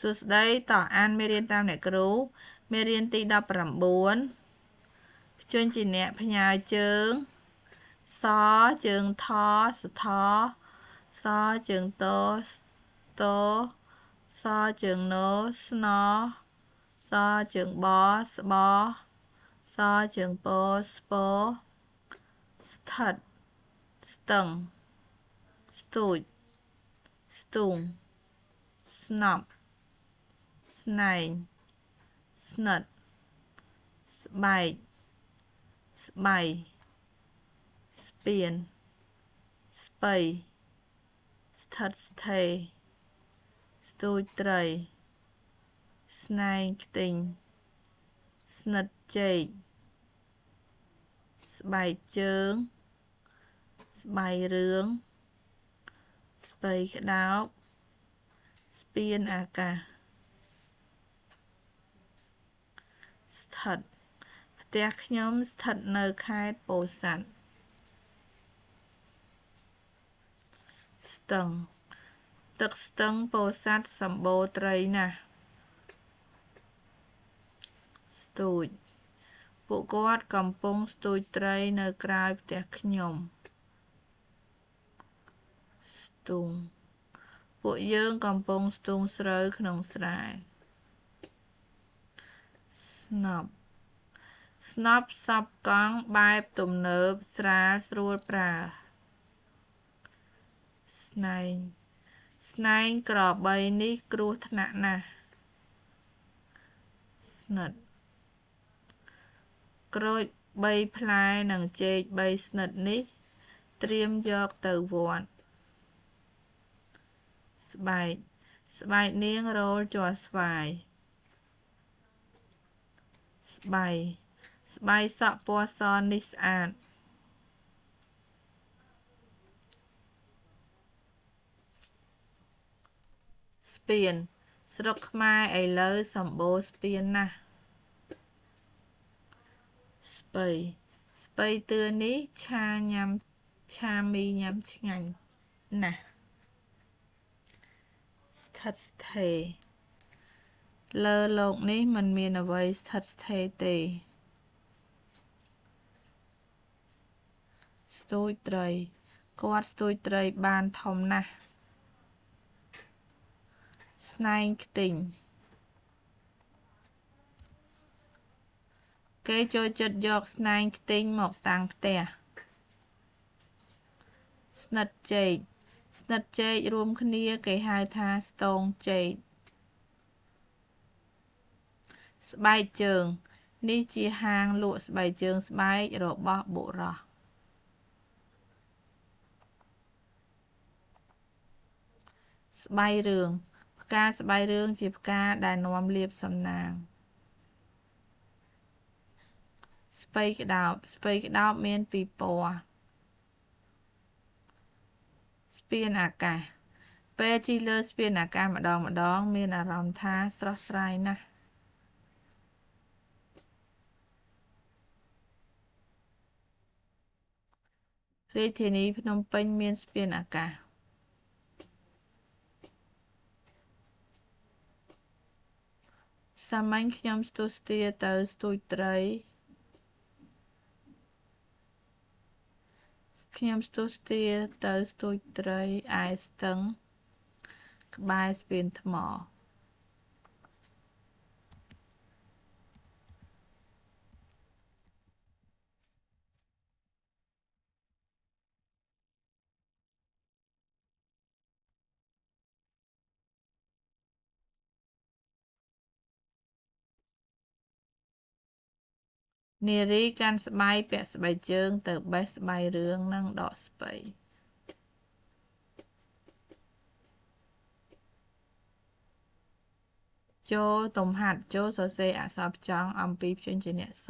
សួស្តីតោះអានមេរៀនតាមអ្នកគ្រូមេរៀនទី19ភ្ជញ្ជាអ្នកផ្ញើជើងសជើងថសថសជើងតតសជើងណស្នសជើងបស្បសជើងពស្ពស្ថិតស្ទឹងស្ទូចស្ទូងស្នប់ស្នែងស្និតស្បែកស្បៃស្ពានស្ពៃស្ថិតស្ថេរស្ទូចត្រីស្នែងខ្ទីងស្និតចេកស្បែកជើងស្បៃរឿងស្ពៃក្តោបស្ពានអាកាសស្ថិតផ្ទះខ្ញុំស្ថិតនៅខេត្តពោធិ៍សាត់ស្ទឹងទឹកស្ទឹងពោធិ៍សាត់សម្បូរត្រីណាស់ស្ទូចពួកគាត់កំពុងស្ទូចត្រីនៅក្រោយផ្ទះខ្ញុំស្ទូងពួកយើងកំពុងស្ទូងស្រូវក្នុងស្រែស្នប់ស្នប់សប់កង់បែបទំនើបស្រាលស្រួលប្រើស្នែងស្នែងក្របីនេះគ្រោះថ្នាក់ណាស់ស្និតក្រូច3ផ្លែនិងចេក3ស្និតនេះត្រៀមយកទៅវត្តស្បែកស្បែកនាងរោលជ័រស្វាយស្បៃស្បៃសក់ពណ៌សនេះស្អាតស្ពានស្រុកខ្មែរឥឡូវសម្បូរស្ពានណាស់ស្ពៃស្ពៃតឿនេះឆាមីញ៉ាំឆ្ងាញ់ណាស់ស្ថិតស្ថេរលើលោកនេះមិនមានអ្វីស្ថិតស្ថេរទេស្ទូចត្រីគាត់ស្ទូចត្រីបានធំណាស់ស្នែងខ្ទីងគេចូលចិត្តយកស្នែងខ្ទីងមកតាំងផ្ទះស្និតចេកស្និតចេករួមគ្នាគេហៅថាស្ទងចេកស្បែកជើងនេះជាហាងលក់ស្បែកជើងស្បែករបស់បុរសស្បៃរឿងផ្កាស្បៃរឿងជាផ្កាដែលនាំលាភសំណាងស្ពៃក្តោបស្ពៃក្តោបមាន2ពណ៌ស្ពានអាកាសពេលជិះលើស្ពានអាកាសម្ដងមានអារម្មណ៍ថាស្រស់ស្រាយណាស់រាជធានីភ្នំពេញមានស្ពានអាកាសសាមញ្ញខ្ញុំស្ទុះស្ទាទៅស្ទូចត្រីខ្ញុំស្ទុះស្ទាទៅស្ទូចត្រីឯស្ទឹងក្បែរស្ពានថ្មនារីកាន់ស្បៃពាក់ស្បែកជើងទៅបេះស្បៃរឿងនិងដកស្ពៃចូលទំហាត់ចូលសរសេរអក្សរផ្ចង់អំពីភ្ជញ្ជាអ្នកស